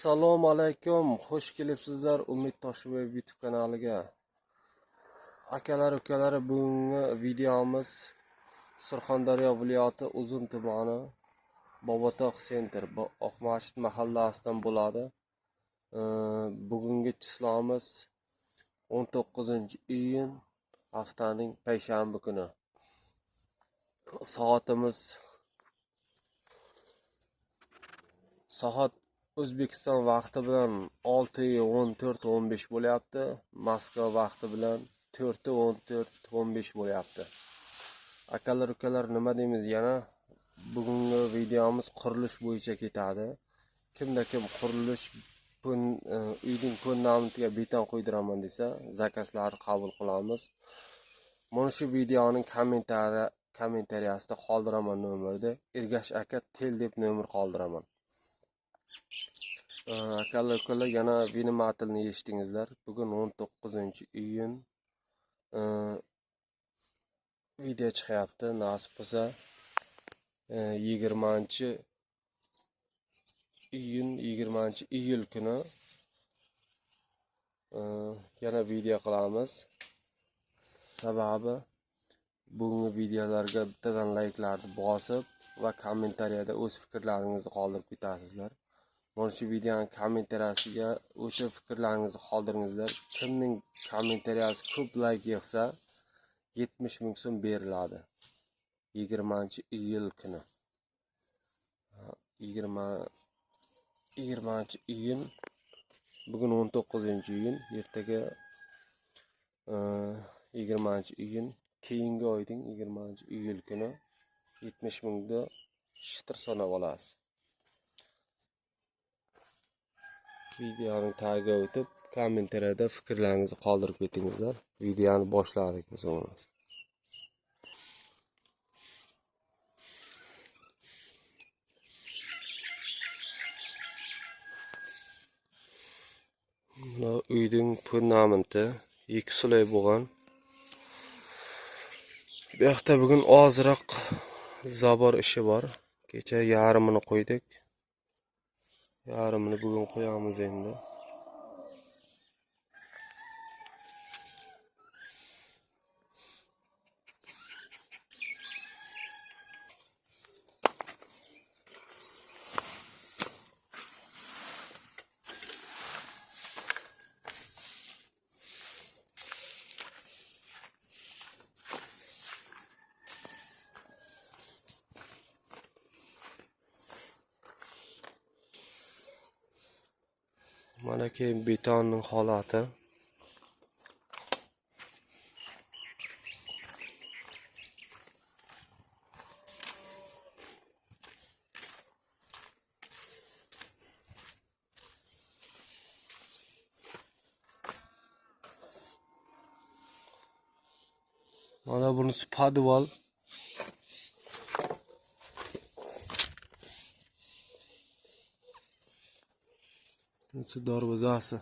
Assalomu alaykum, xush kelibsizlar Umid Toshboyev YouTube kanaliga. Akalar, ukalar, bugungi videomiz Surxondaryo viloyati Uzun tumani Bobotog' Center, Oqmashit mahallasidan bo'ladi. Bugungi chislomiz 19-iyun, haftaning payshanba kuni. Soat O'zbekiston vaqti bilan 6:14-15 bo'lyapti. Moskva vaqti bilan 4:14-15 bo'lyapti. Akalar, ukalar, nima deymiz yana? Bugungi videomiz qurilish bo'yicha ketadi. Kimda kim qurilish uyning fundamentiga beton qo'ydiraman desa, zakazlarni qabul qilamiz. Mana shu videoning kommentariyasida qoldiraman nomerni. Ergash aka tel deb nomer qoldiraman. Akalar, ukalar, yana meni matilni eshitdingizlar. Bugun 19-iyun video chiqyapti. Nasib bo'lsa 20-iyul kuni yana video qilamiz. Sababi bugungi videolarga bittadan layklarni bosib va kommentariyada o'z fikrlaringizni qoldirib ketasizlar. Mana shu videoning kommentariyasiga o'sha fikrlaringizni qoldiringizlar. Kimning kommentariyasi ko'p layk yig'sa 70 ming so'm beriladi. 20-iyul kuni. 20-iyun. Bugun 19-iyun, ertaga 20-iyun, keyingi oyning 20-iyul kuni 70 mingda shitir sanab olasiz. Videoning tagiga o'tib, kommentariyada fikrlaringizni qoldirib ketingizlar. Videoni boshladik biz o'zimiz. Mana uyning fundamenti 2 sulay bo'lgan. Bu yoqda bugun ozroq zabor ishi bor. Kecha yarmini qo'ydik. Yarmini bugun qo'yamiz endi. Mana keyin betonning holati. Mana bunisi podval. Bunisi darvozasi.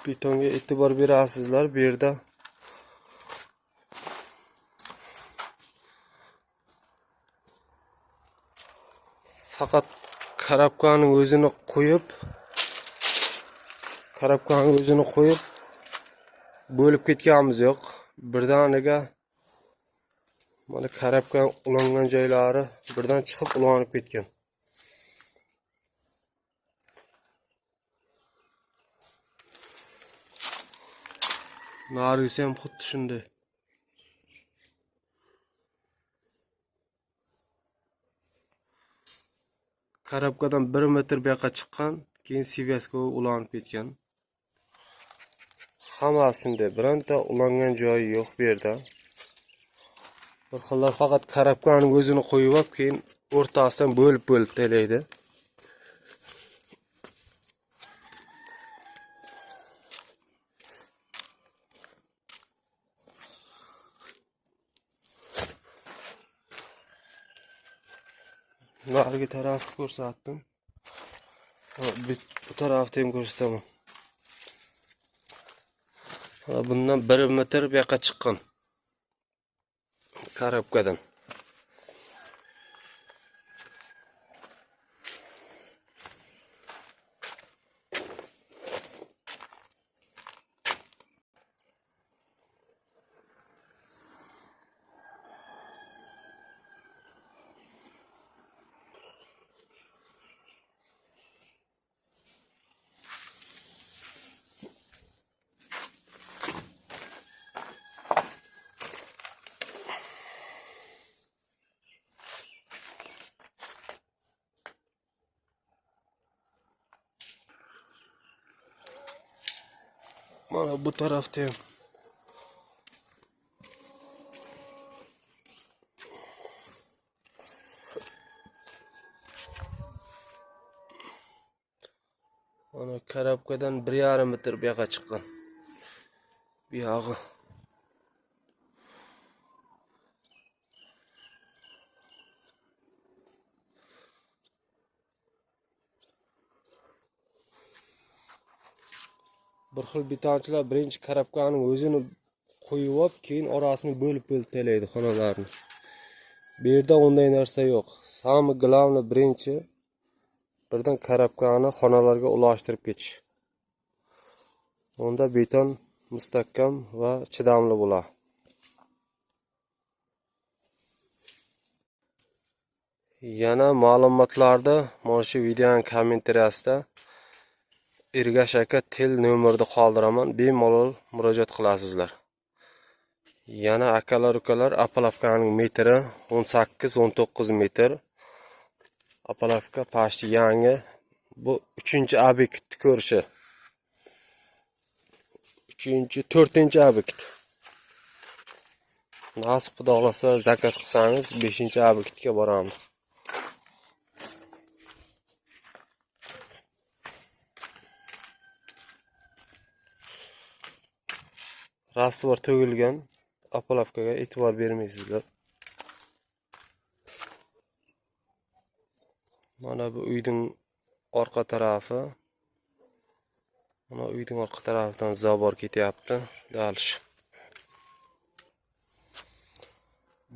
Betonga e'tibor berasizlar. Bu yerda faqat karabkaning o'zini qo'yib bo'lib ketganimiz yo'q. Birdaniga mana karabka ulangan joylari birdan chiqib ulanib ketgan. Nargisi ham xuddi shunday. Karabkadan 1 metr bu yoqqa chiqqan, keyin sivyaska ulanib ketgan. Hammasi shunday, birorta ulangan joyi yo'q bu yerda. Bir xillar faqat karabkaning o'zini qo'yib olib, keyin o'rtasidan bo'lib taylaydi. Narigi tarafni ko'rsatdim. Bu tarafda ham ko'rsataman. Bundan 1 metr bu yoqqa chiqqan. Karobkadan. Mana bu tarafda ham. Mana karobkadan 1,5 metr bu yoqqa chiqqan. Bu yog'i. Bir xil bitonchilar birinchi karobkaning o'zini qo'yib olib, keyin orasini bo'lib taylaydi xonalarni. Bu yerda unday narsa yo'q. Sami glavni birinchi birdan karobkani xonalarga ulashtirib ketish. Unda beton mustahkam va chidamli bo'ladi. Yana ma'lumotlarda mana shu videoning kommentariyasida Ergash aka tel nomerini qoldiraman, bemalol murojaat qilasizlar. Yana akalar ukalar Apolovkaning metri 18-19 metr. Apolovka pashti yangi. Bu 3-obyekt ko'rishi. 4-obyekt. Nasib xudo xolasa zakaz qilsangiz 5-obyektga boramiz. Rastvor to'gilgan Apolovkaga e'tibor bermaysizlar. Mana bu uyning orqa tarafi. Mana uyning orqa tarafidan zabor ketyapti. Dalish.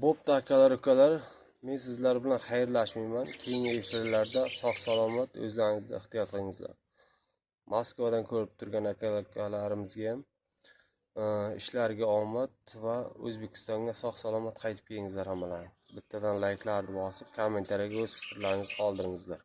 Bo'pti akalar ukalar, men sizlar bilan xayrlashmayman. Keyingi efirlarda sog' salomat o'zlaringizni ehtiyot qilingizlar. Moskvadan ko'rib turgan akalar ukalarimizga ham ishlariga omad va O'zbekistonga sog' salomat qaytib kelingizlar hammalar. Bittadan layklarni bosib, kommentariyaga o'z fikrlaringizni qoldiringizlar.